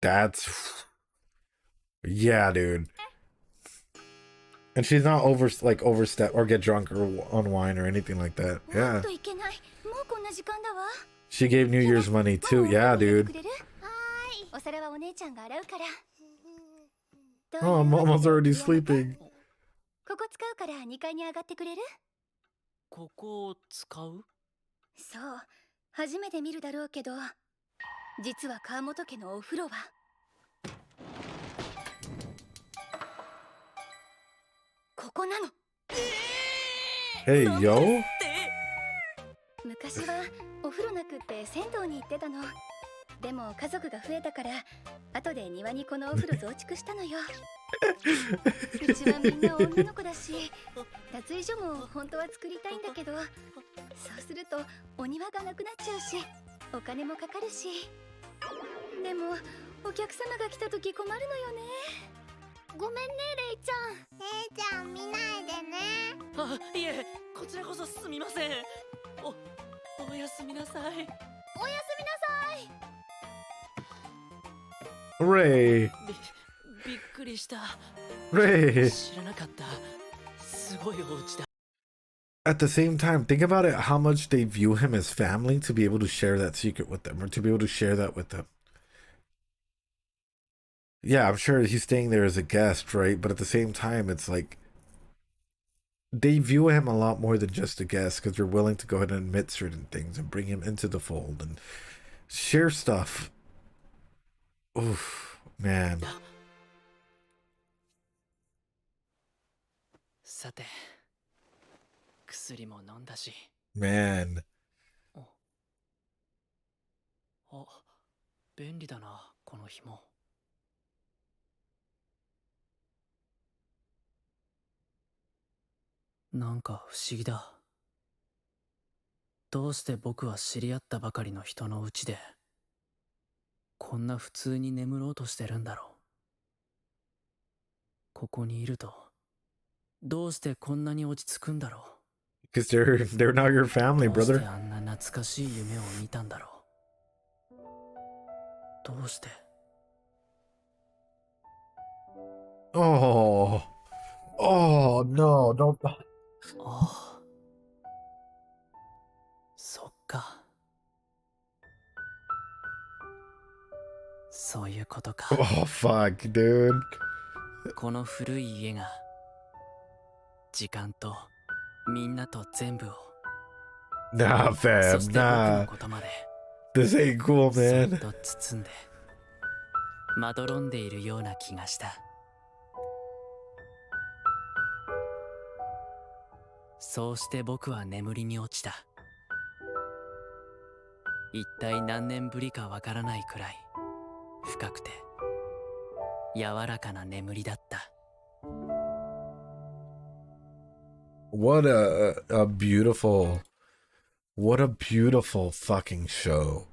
That's yeah, dude. And she's not overstep or get drunk or on wine or anything like that. Yeah. She gave New Year's money too. Yeah, dude. Oh, Mama's already sleeping. ここ使うから2階に上がってくれる？ここを使う？そう、初めて見るだろうけど、実は川本家のお風呂はここなの。Hey, yo. 昔はお風呂なくって銭湯に行ってたの。でも家族が増えたから後で庭にこのお風呂増築したのよ。うちはみんな女の子だし、脱衣所も本当は作りたいんだけど、そうするとお庭がなくなっちゃうし、お金もかかるし。でもお客様が来た時困るのよね。ごめんね、レイちゃん。レイちゃん見ないでね。あ、いえ、こちらこそすみません。おやすみなさい。おやすみなさい。Ray. びっくりした。Ray. 知らなかった。すごいお家だ。 At the same time, think about it, how much they view him as family to be able to share that secret with them, or to be able to share that with them. Yeah, I'm sure he's staying there as a guest, right? But at the same time, it's like they view him a lot more than just a guest, because they're willing to go ahead and admit certain things and bring him into the fold and share stuff. Oof, man. さて、薬も飲んだし。Man. あ、便利だな、この紐。なんか不思議だ。どうして僕は知り合ったばかりの人のうちでこんな普通に眠ろうとしてるんだろう。ここにいるとどうしてこんなに落ち着くんだろう。 Because they're not your family, どうして brother. あんな懐かしい夢を見たんだろう。どうして。 Oh. Oh, no, don't. ああ、そっか。そういうことか。 Oh, fuck, dude. この古い家が時間とみんなと全部を、 Nah, そ fam, して僕の nah. ことまで This ain't cool, そっ man. と包んでまどろんでいるような気がした。そうして僕は眠りに落ちた。一体何年ぶりかわからないくらい深くて柔らかな眠りだった。 What a beautiful, what a beautiful fucking show.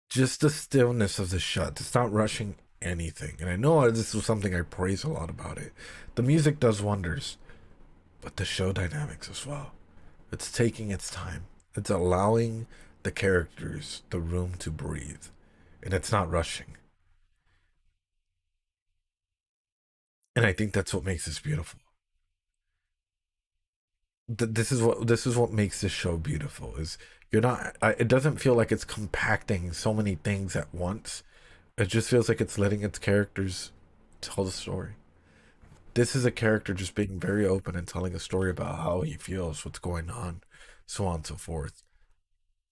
Just the stillness of the shot. It's not rushing anything. And I know this was something I praise a lot about it. The music does wonders, but the show dynamics as well. It's taking its time. It's allowing the characters the room to breathe. And it's not rushing. And I think that's what makes this beautiful. This is what makes this show beautiful. Is you're not. It doesn't feel like it's compacting so many things at once. It just feels like it's letting its characters tell the story. This is a character just being very open and telling a story about how he feels, what's going on, so on and so forth.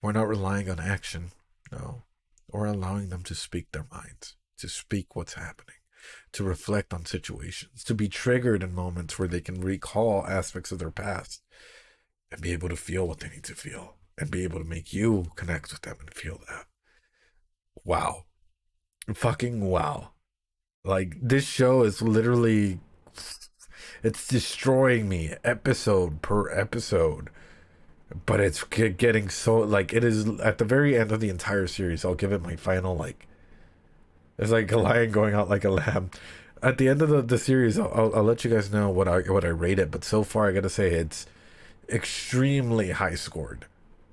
We're not relying on action, no. We're allowing them to speak their minds, to speak what's happening, to reflect on situations, to be triggered in moments where they can recall aspects of their past and be able to feel what they need to feel and be able to make you connect with them and feel that. Wow. Fucking wow. Like, this show is literally, it's destroying me episode per episode. But it's getting so, like, it is at the very end of the entire series. I'll give it my final, like, it's like a lion going out like a lamb. At the end of the series, I'll let you guys know what I rate it. But so far, I gotta say it's extremely high scored.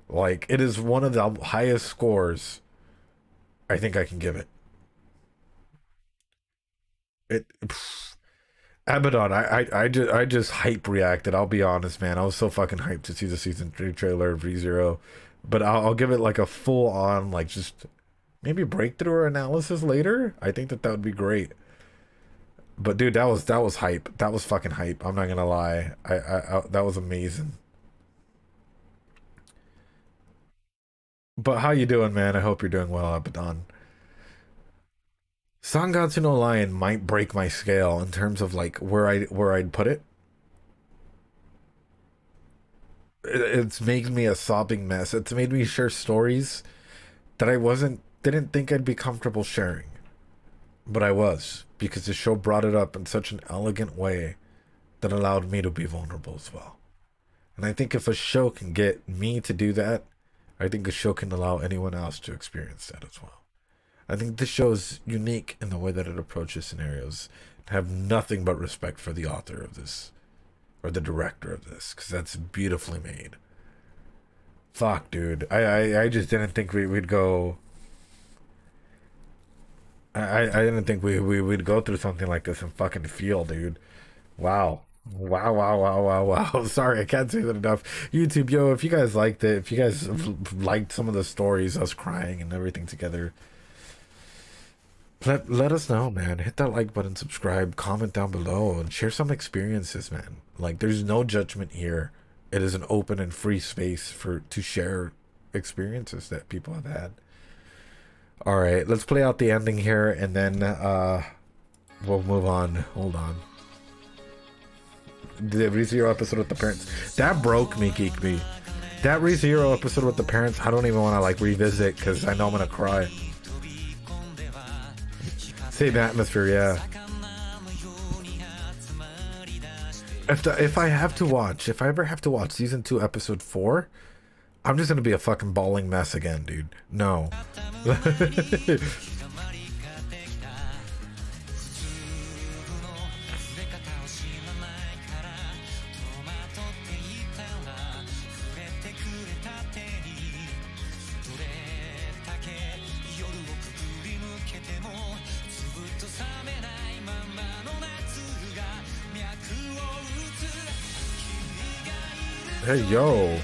Like, it is one of the highest scores I think I can give it. It Abaddon, I just hype reacted. I'll be honest, man. I was so fucking hyped to see the season 3 trailer of ReZero, but I'll give it like a full on, like, just maybe breakthrough or analysis later. I think that would be great. But dude, that was hype. That was fucking hype. I'm not gonna lie. I that was amazing. But how you doing, man? I hope you're doing well, Abaddon. Sangatsu no Lion might break my scale in terms of like where I'd put it. It's made me a sobbing mess. It's made me share stories that I didn't think I'd be comfortable sharing. But I was, because the show brought it up in such an elegant way that allowed me to be vulnerable as well. And I think if a show can get me to do that, I think a show can allow anyone else to experience that as well. I think this show is unique in the way that it approaches scenarios. I have nothing but respect for the author of this, or the director of this, because that's beautifully made. Fuck, dude. I just didn't think we'd go... I didn't think we'd go through something like this and fucking feel, dude. Wow. Wow. Sorry, I can't say that enough. YouTube, yo, if you guys liked it, if you guys liked some of the stories, us crying and everything together, let us know, man. Hit that like button, subscribe, comment down below, and share some experiences, man. Like, there's no judgment here. It is an open and free space to share experiences that people have had. All right, let's play out the ending here, and then we'll move on. Hold on. The ReZero episode with the parents. That broke me, Geek Me. That ReZero episode with the parents, I don't even want to like revisit because I know I'm going to cry. Same atmosphere, yeah. If I ever have to watch season 2 episode 4, I'm just gonna be a fucking bawling mess again, dude. No. Hey, yo.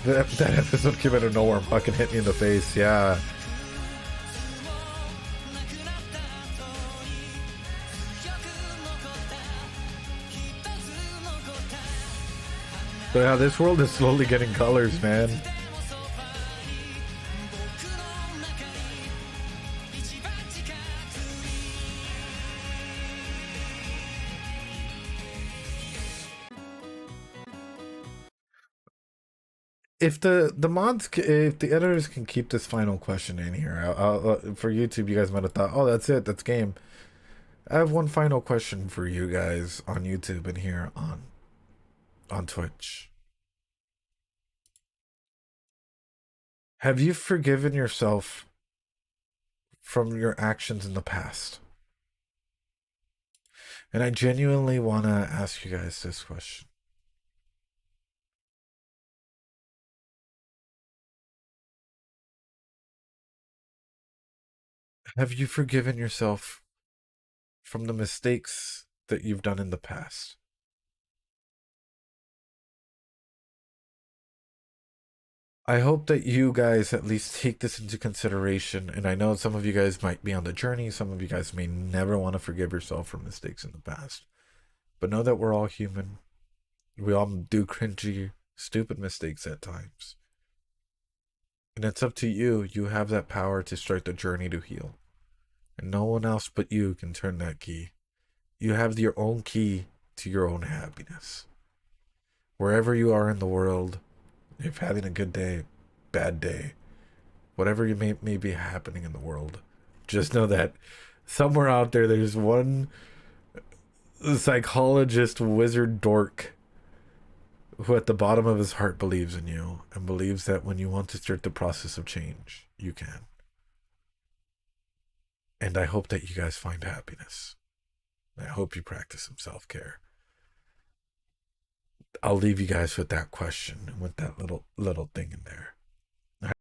That episode came out of nowhere, fucking hit me in the face, yeah. But yeah, this world is slowly getting colors, man. If if the editors can keep this final question in here, for YouTube, you guys might have thought, oh, that's it, that's game. I have one final question for you guys on YouTube and here on Twitch. Have you forgiven yourself from your actions in the past? And I genuinely want to ask you guys this question. Have you forgiven yourself from the mistakes that you've done in the past? I hope that you guys at least take this into consideration, and I know some of you guys might be on the journey, some of you guys may never want to forgive yourself for mistakes in the past, but know that we're all human. We all do cringy, stupid mistakes at times. And it's up to you. You have that power to start the journey to heal. And no one else but you can turn that key. You have your own key to your own happiness. Wherever you are in the world, if having a good day, bad day, whatever you may be happening in the world, just know that somewhere out there, there's one psychologist wizard dork who at the bottom of his heart believes in you and believes that when you want to start the process of change, you can. And I hope that you guys find happiness. I hope you practice some self-care. I'll leave you guys with that question and with that little thing in there.